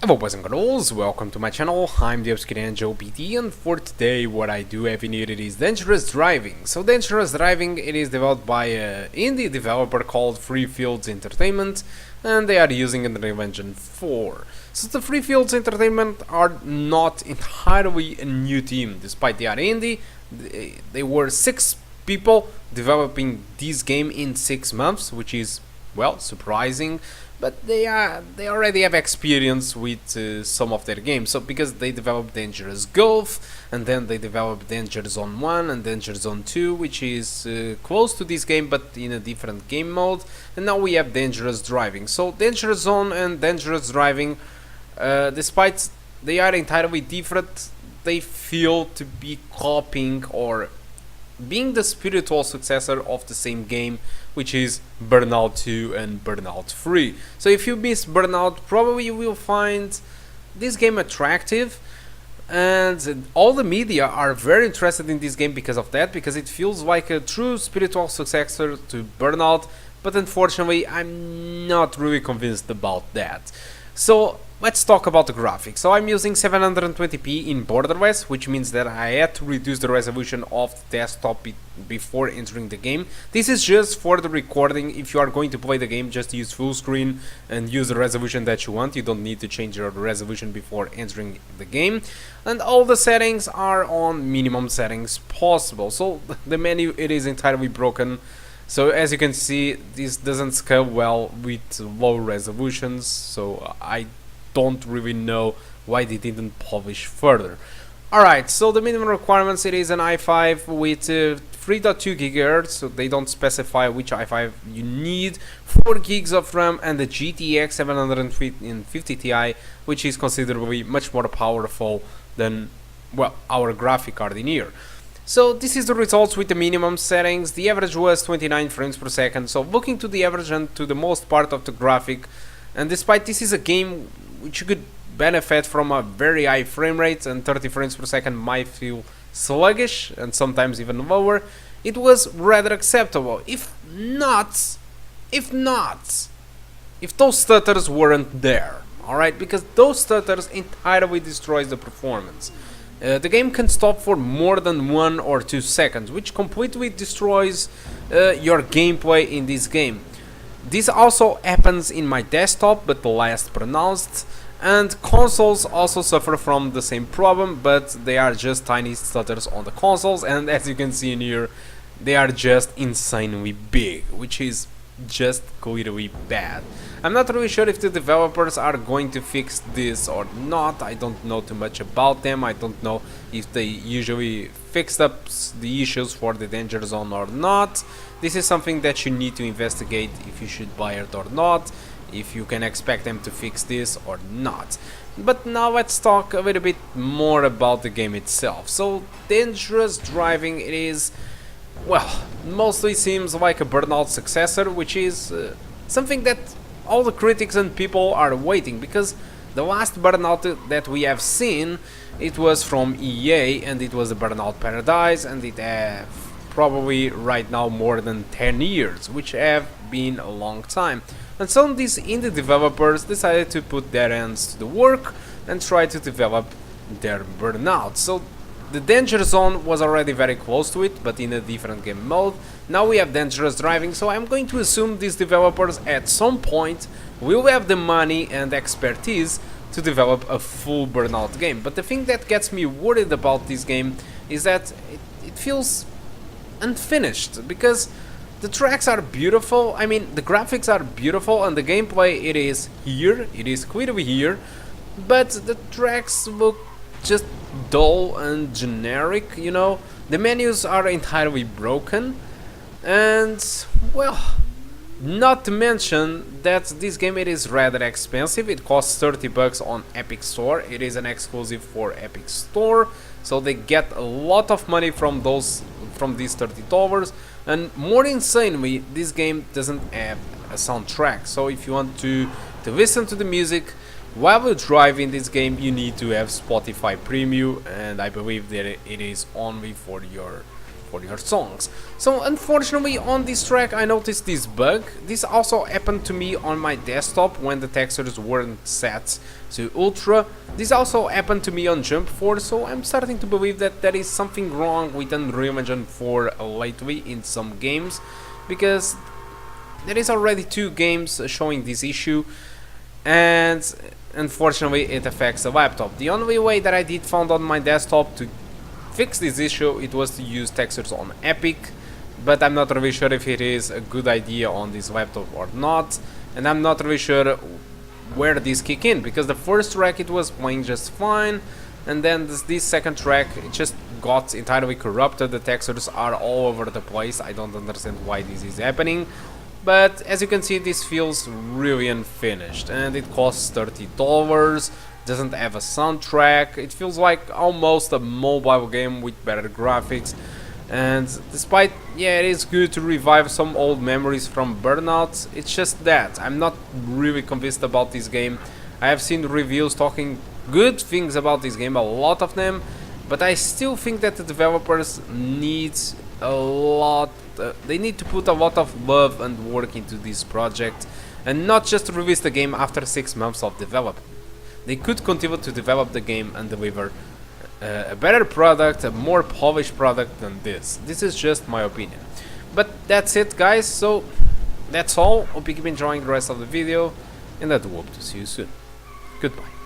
Hello boys and girls, welcome to my channel. I'm the Nvida GT, and for today what I do have needed is Dangerous Driving. So Dangerous Driving, it is developed by an indie developer called Free Fields Entertainment, and they are using Unreal Engine 4. So the Free Fields Entertainment are not entirely a new team, despite they are indie. They were 6 people developing this game in 6 months, which is, well, surprising. But they already have experience with some of their games. So because they developed Dangerous Golf, and then they developed Danger Zone 1 and Danger Zone 2, which is close to this game but in a different game mode. And now we have Dangerous Driving. So Dangerous Zone and Dangerous Driving, despite they are entirely different, they feel to be copying or being the spiritual successor of the same game, which is Burnout 2 and Burnout 3. So if you miss Burnout, probably you will find this game attractive, and all the media are very interested in this game because of that, because it feels like a true spiritual successor to Burnout, but unfortunately I'm not really convinced about that. So let's talk about the graphics. So I'm using 720p in borderless, which means that I had to reduce the resolution of the desktop before entering the game. This is just for the recording. If you are going to play the game, just use full screen and use the resolution that you want. You don't need to change your resolution before entering the game. And all the settings are on minimum settings possible. So the menu, it is entirely broken. So as you can see, this doesn't scale well with low resolutions, so I don't really know why they didn't publish further. Alright, so the minimum requirements, it is an i5 with 3.2 GHz, so they don't specify which i5 you need, 4 gigs of RAM, and the GTX 750 Ti, which is considerably much more powerful than, well, our graphic card in here. So this is the results with the minimum settings. The average was 29 frames per second. So looking to the average and to the most part of the graphic, and despite this is a game which you could benefit from a very high frame rate, and 30 frames per second might feel sluggish and sometimes even lower, it was rather acceptable. If those stutters weren't there, alright, because those stutters entirely destroys the performance. The game can stop for more than 1 or 2 seconds, which completely destroys your gameplay in this game. This also happens in my desktop, but less pronounced, and consoles also suffer from the same problem, but they are just tiny stutters on the consoles, and as you can see in here, they are just insanely big, which is just clearly bad. I'm not really sure if the developers are going to fix this or not. I don't know too much about them. I don't know if they usually fixed up the issues for the Danger Zone or not. This is something that you need to investigate, if you should buy it or not, if you can expect them to fix this or not. But now let's talk a little bit more about the game itself. So Dangerous Driving, it is, well, mostly seems like a Burnout successor, which is something that all the critics and people are waiting, because the last Burnout that we have seen, it was from EA, and it was a Burnout Paradise, and it have probably right now more than 10 years, which have been a long time. And some of these indie developers decided to put their hands to the work and try to develop their Burnout. So the Danger Zone was already very close to it, but in a different game mode. Now we have Dangerous Driving, so I'm going to assume these developers at some point will have the money and expertise to develop a full Burnout game. But the thing that gets me worried about this game is that it feels unfinished, because the tracks are beautiful, I mean the graphics are beautiful, and the gameplay, it is here, it is clearly here, but the tracks look just dull and generic, you know. The menus are entirely broken, and, well, not to mention that this game, it is rather expensive. It costs 30 bucks on Epic Store. It is an exclusive for Epic Store, so they get a lot of money from these $30. And more insanely, this game doesn't have a soundtrack. So if you want to listen to the music while you drive in this game, you need to have Spotify Premium, and I believe that it is only for for your songs. So unfortunately on this track I noticed this bug. This also happened to me on my desktop when the textures weren't set to ultra. This also happened to me on Jump Force, so I'm starting to believe that there is something wrong with Unreal Engine 4 lately in some games, because there is already 2 games showing this issue, and unfortunately it affects the laptop. The only way that I did found on my desktop to fix this issue, it was to use textures on Epic, but I'm not really sure if it is a good idea on this laptop or not, and I'm not really sure where this kick in, because the first track it was playing just fine, and then this second track it just got entirely corrupted. The textures are all over the place. I don't understand why this is happening, but as you can see this feels really unfinished, and it costs $30, doesn't have a soundtrack. It feels like almost a mobile game with better graphics, and despite, yeah, it is good to revive some old memories from Burnout, it's just that I'm not really convinced about this game. I have seen reviews talking good things about this game, a lot of them, but I still think that the developers need a lot, they need to put a lot of love and work into this project, and not just release the game after 6 months of development. They could continue to develop the game and deliver a better product, a more polished product than this. This is just my opinion. But that's it, guys, so that's all. Hope you keep enjoying the rest of the video, and I do hope to see you soon. Goodbye.